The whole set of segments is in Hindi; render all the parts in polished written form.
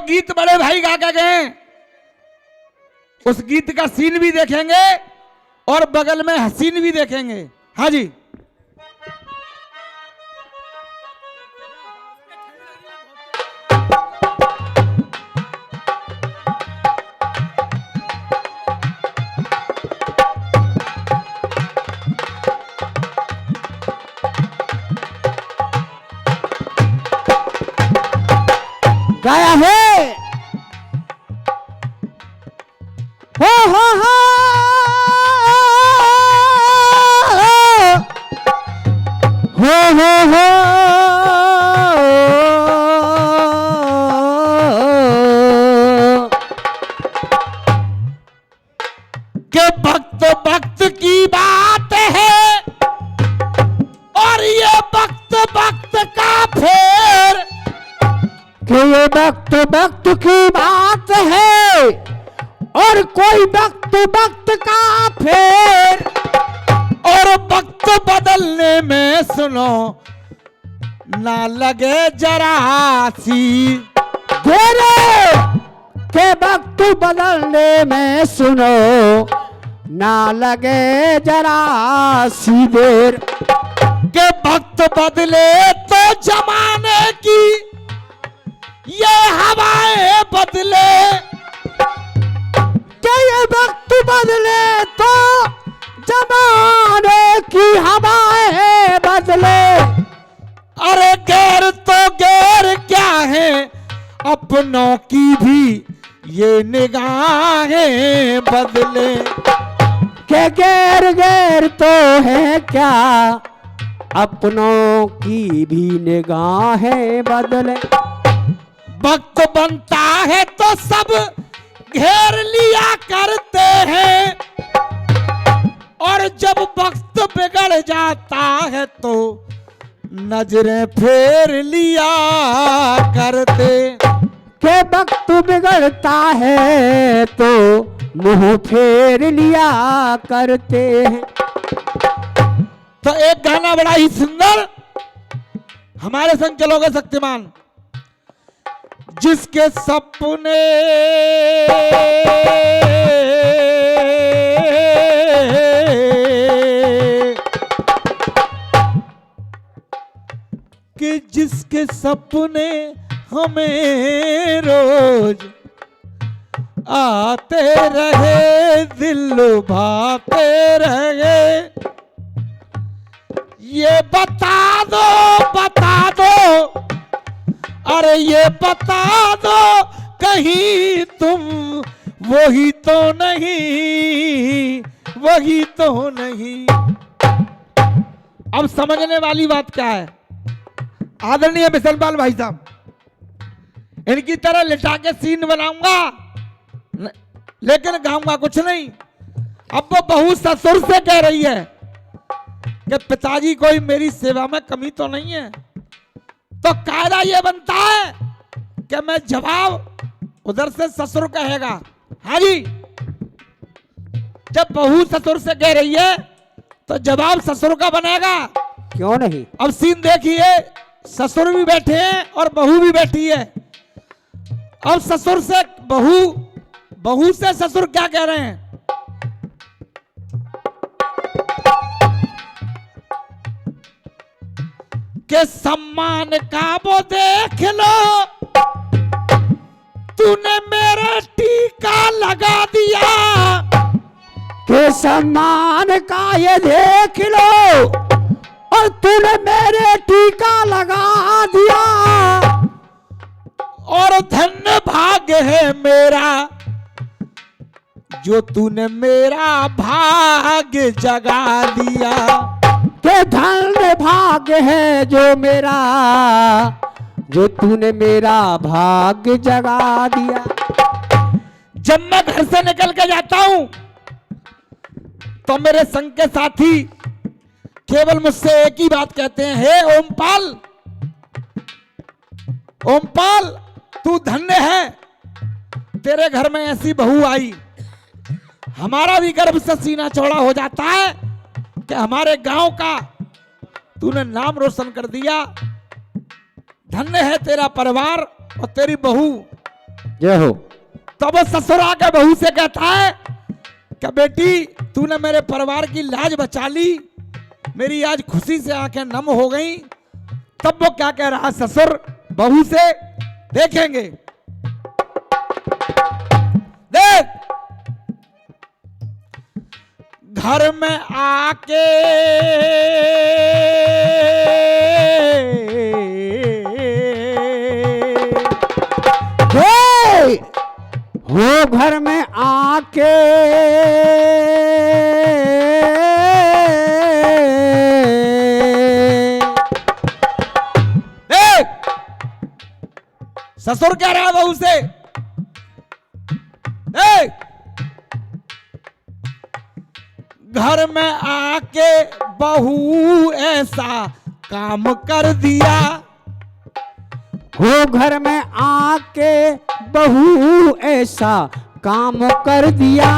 गीत बड़े भाई गा के गए, उस गीत का सीन भी देखेंगे और बगल में हसीन भी देखेंगे। हाँ जी, गाया है। हो हो कि वक्त वक्त की बात है और ये वक्त वक्त का फेर, कि ये वक्त वक्त की बात है और कोई वक्त वक्त का फेर, और वक्त बदलने में सुनो ना लगे जरा सी घेरे, के वक्त बदलने में सुनो ना लगे जरा सी देर, के वक्त बदले तो जमाने की ये हवाएं बदले, के ये वक्त बदले तो जमाने की हवाएं बदले, अरे गैर तो गैर क्या है अपनों की भी ये निगाहें बदले, के गैर गैर तो है क्या अपनों की भी निगाहें बदले, वक्त बनता है तो सब घेर लिया करते हैं और जब वक्त बिगड़ जाता है तो नजरें फेर लिया करते, के वक्त बिगड़ता है तो मुंह फेर लिया करते हैं। तो एक गाना बड़ा ही सुंदर, हमारे संग चलोगे शक्तिमान, जिसके सपने कि जिसके सपने हमें रोज आते रहे दिल लुभाते रहे, ये बता दो अरे ये बता दो कहीं तुम वही तो नहीं। अब समझने वाली बात क्या है, आदरणीय बिशनपाल भाई साहब, इनकी तरह लिटा के सीन बनाऊंगा लेकिन गाऊंगा कुछ नहीं। अब वो बहू ससुर से कह रही है कि पिताजी कोई मेरी सेवा में कमी तो नहीं है, तो कायदा ये बनता है कि मैं जवाब उधर से ससुर कहेगा। हाँ जी, जब बहू ससुर से कह रही है तो जवाब ससुर का बनेगा, क्यों नहीं। अब सीन देखिए, ससुर भी बैठे हैं और बहू भी बैठी है। अब ससुर से बहू से ससुर क्या कह रहे हैं, के सम्मान का वो देख लो तूने मेरा टीका लगा दिया, के सम्मान का ये देख लो और तूने मेरे टीका लगा दिया, और धन्य भाग्य है मेरा जो तूने मेरा भाग्य जगा दिया, के धन्य भाग्य है जो तूने मेरा भाग्य जगा दिया। जब मैं घर से निकल के जाता हूं तो मेरे संग के साथी केवल मुझसे एक ही बात कहते हैं, हे ओमपाल तू धन्य है, तेरे घर में ऐसी बहू आई। हमारा भी गर्व से सीना चौड़ा हो जाता है कि हमारे गांव का तूने नाम रोशन कर दिया। धन्य है तेरा परिवार और तेरी बहू जय हो। तब वो ससुर आके बहू से कहता है कि बेटी तूने मेरे परिवार की लाज बचा ली, मेरी आज खुशी से आंखें नम हो गई। तब वो क्या कह रहा ससुर बहू से, देखेंगे। देख घर में आके हो घर में आके देख ससुर कह रहा है बहू से, देख घर में आके बहू ऐसा काम कर दिया। हो घर में आके बहू ऐसा काम कर दिया।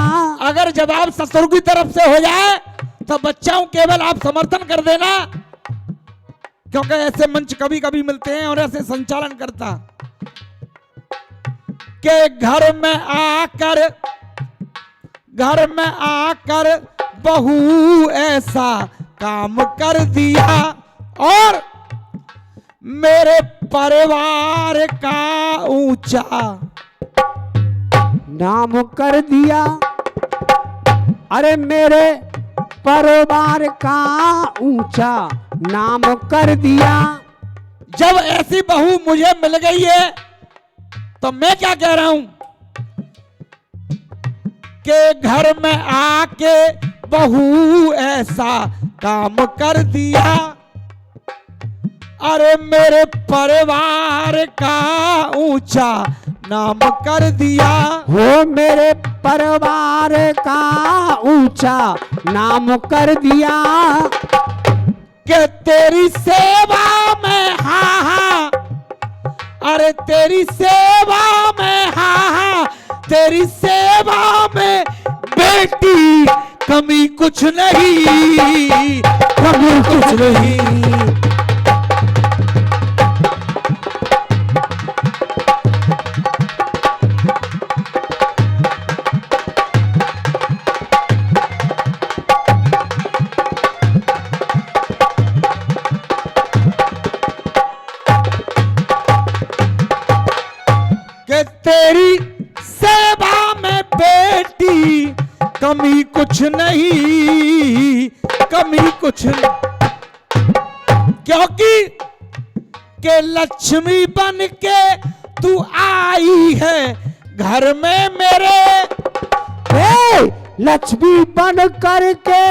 अगर जवाब ससुर की तरफ से हो जाए तो बच्चाओं केवल आप समर्थन कर देना, क्योंकि ऐसे मंच कभी कभी मिलते हैं और ऐसे संचालन करता कि घर में आकर बहू ऐसा काम कर दिया और मेरे परिवार का ऊंचा नाम कर दिया। अरे मेरे परिवार का ऊंचा नाम कर दिया। जब ऐसी बहू मुझे मिल गई है तो मैं क्या कह रहा हूं कि घर में आके बहू ऐसा काम कर दिया। अरे मेरे परिवार का ऊंचा नाम कर दिया। हो मेरे परिवार का ऊंचा नाम कर दिया। कि तेरी सेवा में हाँ हाँ, अरे तेरी सेवा में हाँ हाँ, तेरी सेवा में बेटी कमी कुछ नहीं, कमी कुछ नहीं। तेरी सेवा में बेटी कमी कुछ नहीं, कमी कुछ नहीं। क्योंकि के लक्ष्मी बन के तू आई है घर में मेरे। लक्ष्मी बन करके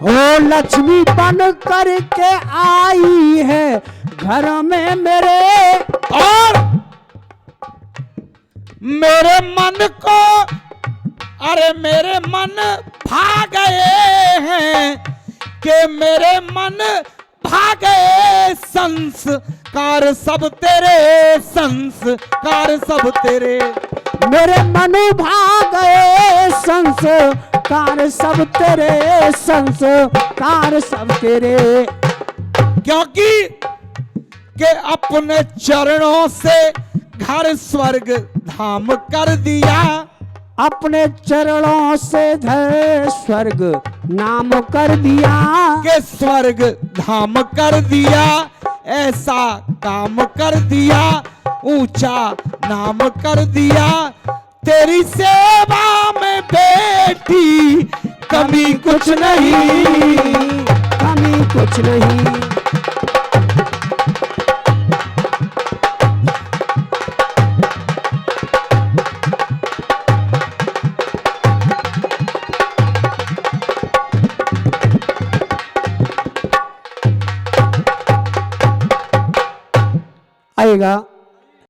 हो लक्ष्मी बन करके आई है घर में मेरे। और मेरे मन को, अरे मेरे मन भा गए हैं कि मेरे मन भा गए, संस्कार सब तेरे, संस्कार सब तेरे। मेरे मन भा गए संस्कार सब तेरे, संस्कार सब तेरे। क्योंकि के अपने चरणों से घर स्वर्ग धाम कर दिया। अपने चरणों से धर स्वर्ग नाम कर दिया। के स्वर्ग धाम कर दिया, ऐसा काम कर दिया, ऊंचा नाम कर दिया। तेरी सेवा में बेटी कमी कुछ नहीं, कमी कुछ नहीं। आएगा